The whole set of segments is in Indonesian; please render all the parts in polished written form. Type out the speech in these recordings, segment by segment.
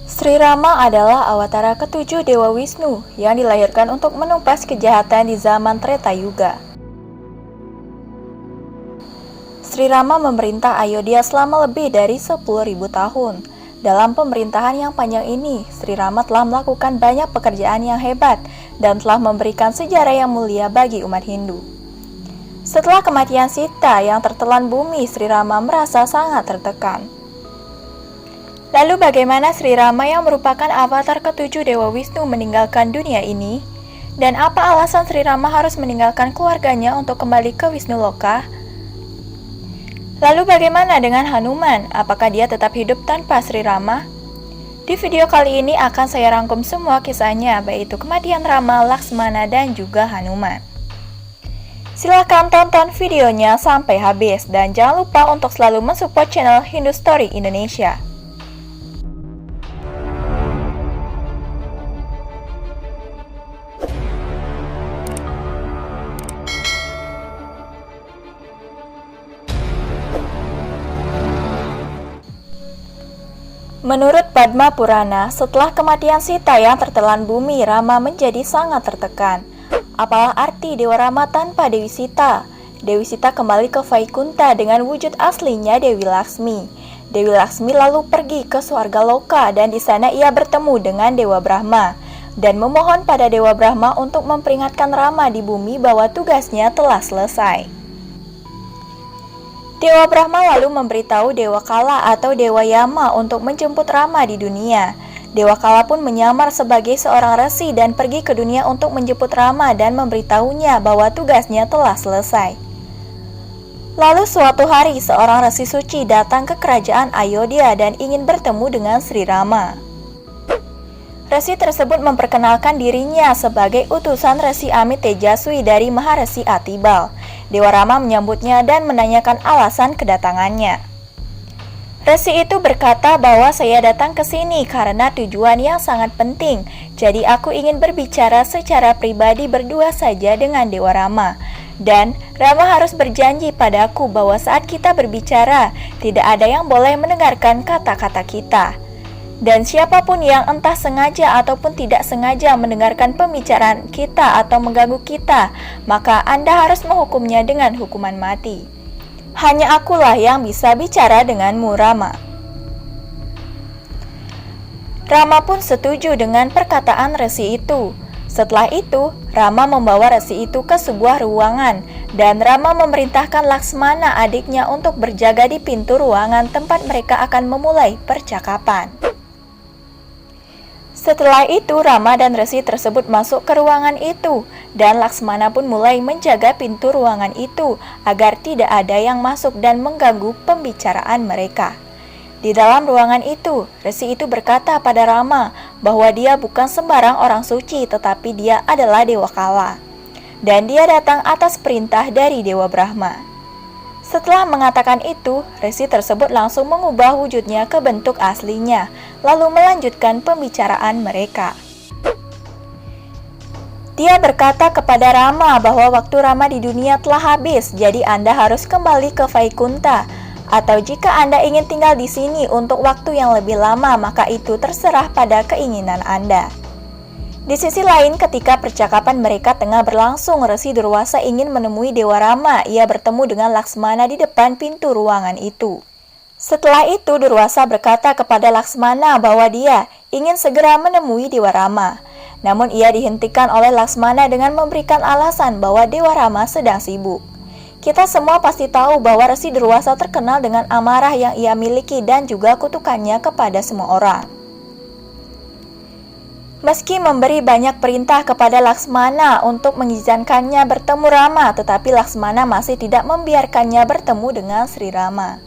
Sri Rama adalah awatara ketujuh Dewa Wisnu yang dilahirkan untuk menumpas kejahatan di zaman Treta Yuga. Sri Rama memerintah Ayodhya selama lebih dari 10.000 tahun. Dalam pemerintahan yang panjang ini, Sri Rama telah melakukan banyak pekerjaan yang hebat dan telah memberikan sejarah yang mulia bagi umat Hindu. Setelah kematian Sita yang tertelan bumi, Sri Rama merasa sangat tertekan. Lalu bagaimana Sri Rama yang merupakan avatar ketujuh Dewa Wisnu meninggalkan dunia ini? Dan apa alasan Sri Rama harus meninggalkan keluarganya untuk kembali ke Wisnu Loka? Lalu bagaimana dengan Hanuman? Apakah dia tetap hidup tanpa Sri Rama? Di video kali ini akan saya rangkum semua kisahnya, baik itu kematian Rama, Laksmana, dan juga Hanuman. Silahkan tonton videonya sampai habis dan jangan lupa untuk selalu mensupport channel Hindustory Indonesia. Menurut Padma Purana, setelah kematian Sita yang tertelan bumi, Rama menjadi sangat tertekan. Apalah arti Dewa Rama tanpa Dewi Sita? Dewi Sita kembali ke Vaikunta dengan wujud aslinya Dewi Laksmi. Dewi Laksmi lalu pergi ke Swarga Loka dan di sana ia bertemu dengan Dewa Brahma dan memohon pada Dewa Brahma untuk memperingatkan Rama di bumi bahwa tugasnya telah selesai. Dewa Brahma lalu memberitahu Dewa Kala atau Dewa Yama untuk menjemput Rama di dunia. Dewa Kala pun menyamar sebagai seorang resi dan pergi ke dunia untuk menjemput Rama dan memberitahunya bahwa tugasnya telah selesai. Lalu suatu hari seorang resi suci datang ke kerajaan Ayodhya dan ingin bertemu dengan Sri Rama. Resi tersebut memperkenalkan dirinya sebagai utusan Resi Amit Tejaswi dari Maharesi Atibal. Dewa Rama menyambutnya dan menanyakan alasan kedatangannya. Resi itu berkata bahwa saya datang ke sini karena tujuan yang sangat penting. Jadi aku ingin berbicara secara pribadi berdua saja dengan Dewa Rama. Dan Rama harus berjanji padaku bahwa saat kita berbicara, tidak ada yang boleh mendengarkan kata-kata kita. Dan siapapun yang entah sengaja ataupun tidak sengaja mendengarkan pembicaraan kita atau mengganggu kita, maka Anda harus menghukumnya dengan hukuman mati. Hanya akulah yang bisa bicara denganmu, Rama. Rama pun setuju dengan perkataan resi itu. Setelah itu, Rama membawa resi itu ke sebuah ruangan, dan Rama memerintahkan Laksmana adiknya untuk berjaga di pintu ruangan tempat mereka akan memulai percakapan. Setelah itu, Rama dan resi tersebut masuk ke ruangan itu, dan Laksmana pun mulai menjaga pintu ruangan itu agar tidak ada yang masuk dan mengganggu pembicaraan mereka. Di dalam ruangan itu, resi itu berkata pada Rama bahwa dia bukan sembarang orang suci, tetapi dia adalah Dewa Kala, dan dia datang atas perintah dari Dewa Brahma. Setelah mengatakan itu, resi tersebut langsung mengubah wujudnya ke bentuk aslinya, lalu melanjutkan pembicaraan mereka. Dia berkata kepada Rama bahwa waktu Rama di dunia telah habis, jadi Anda harus kembali ke Vaikunta. Atau jika Anda ingin tinggal di sini untuk waktu yang lebih lama, maka itu terserah pada keinginan Anda. Di sisi lain, ketika percakapan mereka tengah berlangsung, Resi Durwasa ingin menemui Dewa Rama. Ia bertemu dengan Laksmana di depan pintu ruangan itu. Setelah itu, Durwasa berkata kepada Laksmana bahwa dia ingin segera menemui Dewa Rama. Namun ia dihentikan oleh Laksmana dengan memberikan alasan bahwa Dewa Rama sedang sibuk. Kita semua pasti tahu bahwa Resi Durwasa terkenal dengan amarah yang ia miliki dan juga kutukannya kepada semua orang. Meski memberi banyak perintah kepada Laksmana untuk mengizinkannya bertemu Rama, tetapi Laksmana masih tidak membiarkannya bertemu dengan Sri Rama.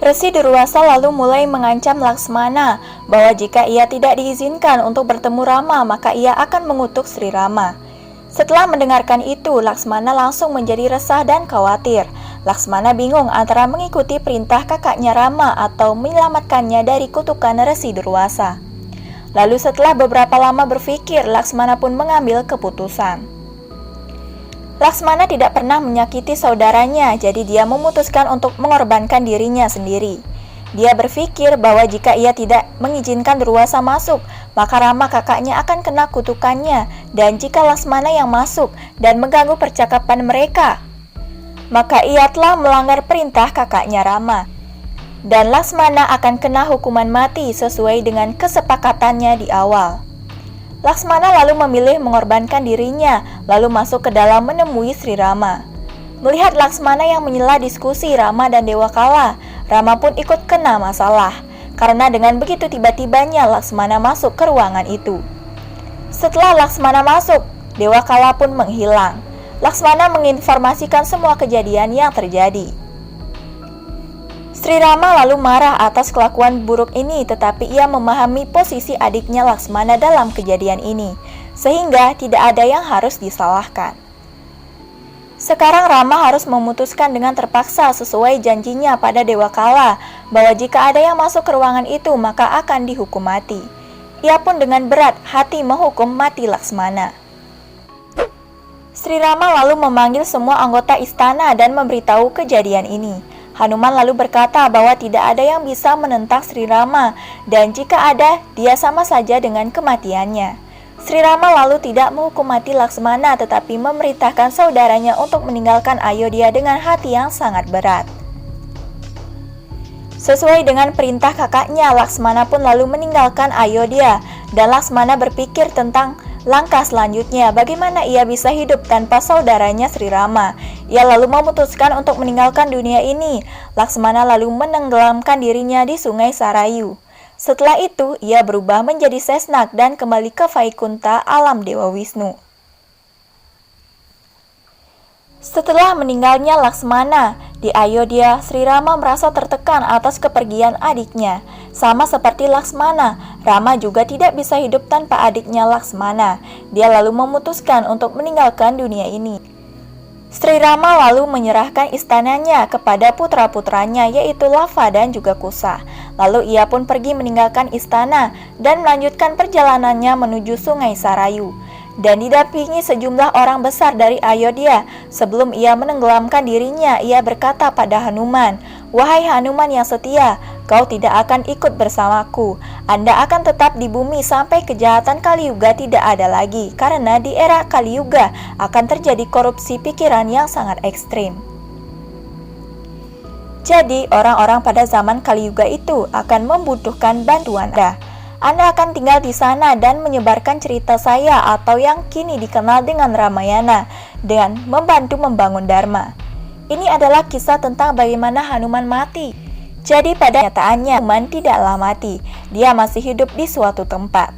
Resi Durwasa lalu mulai mengancam Laksmana bahwa jika ia tidak diizinkan untuk bertemu Rama, maka ia akan mengutuk Sri Rama. Setelah mendengarkan itu, Laksmana langsung menjadi resah dan khawatir. Laksmana bingung antara mengikuti perintah kakaknya Rama atau menyelamatkannya dari kutukan Resi Durwasa. Lalu setelah beberapa lama berpikir, Laksmana pun mengambil keputusan. Laksmana tidak pernah menyakiti saudaranya, jadi dia memutuskan untuk mengorbankan dirinya sendiri. Dia berpikir bahwa jika ia tidak mengizinkan Durwasa masuk, maka Rama kakaknya akan kena kutukannya, dan jika Laksmana yang masuk dan mengganggu percakapan mereka, maka ia telah melanggar perintah kakaknya Rama. Dan Laksmana akan kena hukuman mati sesuai dengan kesepakatannya di awal. Laksmana lalu memilih mengorbankan dirinya, lalu masuk ke dalam menemui Sri Rama. Melihat Laksmana yang menyela diskusi Rama dan Dewa Kala, Rama pun ikut kena masalah, karena dengan begitu tiba-tibanya Laksmana masuk ke ruangan itu. Setelah Laksmana masuk, Dewa Kala pun menghilang. Laksmana menginformasikan semua kejadian yang terjadi. Sri Rama lalu marah atas kelakuan buruk ini, tetapi ia memahami posisi adiknya Laksmana dalam kejadian ini, sehingga tidak ada yang harus disalahkan. Sekarang Rama harus memutuskan dengan terpaksa sesuai janjinya pada Dewa Kala bahwa jika ada yang masuk ke ruangan itu maka akan dihukum mati. Ia pun dengan berat hati menghukum mati Laksmana. Sri Rama lalu memanggil semua anggota istana dan memberitahu kejadian ini. Hanuman lalu berkata bahwa tidak ada yang bisa menentang Sri Rama, dan jika ada, dia sama saja dengan kematiannya. Sri Rama lalu tidak menghukum mati Laksmana, tetapi memerintahkan saudaranya untuk meninggalkan Ayodhya dengan hati yang sangat berat. Sesuai dengan perintah kakaknya, Laksmana pun lalu meninggalkan Ayodhya, dan Laksmana berpikir tentang langkah selanjutnya, bagaimana ia bisa hidup tanpa saudaranya Sri Rama. Ia lalu memutuskan untuk meninggalkan dunia ini. Laksmana lalu menenggelamkan dirinya di Sungai Sarayu. Setelah itu, ia berubah menjadi Sesnak dan kembali ke Vaikunta, alam Dewa Wisnu. Setelah meninggalnya Laksmana di Ayodhya, Sri Rama merasa tertekan atas kepergian adiknya. Sama seperti Laksmana, Rama juga tidak bisa hidup tanpa adiknya Laksmana. Dia lalu memutuskan untuk meninggalkan dunia ini. Sri Rama lalu menyerahkan istananya kepada putra-putranya, yaitu Lava dan juga Kusa. Lalu ia pun pergi meninggalkan istana dan melanjutkan perjalanannya menuju Sungai Sarayu, dan didampingi sejumlah orang besar dari Ayodhya. Sebelum ia menenggelamkan dirinya, ia berkata pada Hanuman, "Wahai Hanuman yang setia, kau tidak akan ikut bersamaku. Anda akan tetap di bumi sampai kejahatan Kali Yuga tidak ada lagi, karena di era Kali Yuga akan terjadi korupsi pikiran yang sangat ekstrim. Jadi, orang-orang pada zaman Kali Yuga itu akan membutuhkan bantuan Anda. Anda akan tinggal di sana dan menyebarkan cerita saya atau yang kini dikenal dengan Ramayana dengan membantu membangun Dharma." Ini adalah kisah tentang bagaimana Hanuman mati. Jadi pada kenyataannya Hanuman tidaklah mati, dia masih hidup di suatu tempat.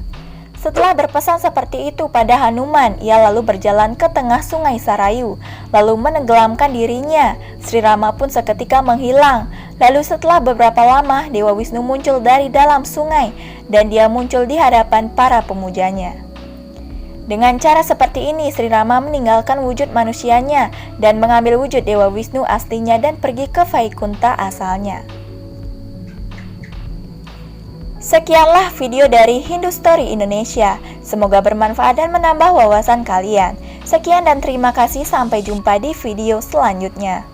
Setelah berpesan seperti itu pada Hanuman, ia lalu berjalan ke tengah Sungai Sarayu, lalu menenggelamkan dirinya. Sri Rama pun seketika menghilang. Lalu setelah beberapa lama, Dewa Wisnu muncul dari dalam sungai, dan dia muncul di hadapan para pemujanya. Dengan cara seperti ini, Sri Rama meninggalkan wujud manusianya dan mengambil wujud Dewa Wisnu aslinya dan pergi ke Vaikunta asalnya. Sekianlah video dari Hindustory Indonesia. Semoga bermanfaat dan menambah wawasan kalian. Sekian dan terima kasih, sampai jumpa di video selanjutnya.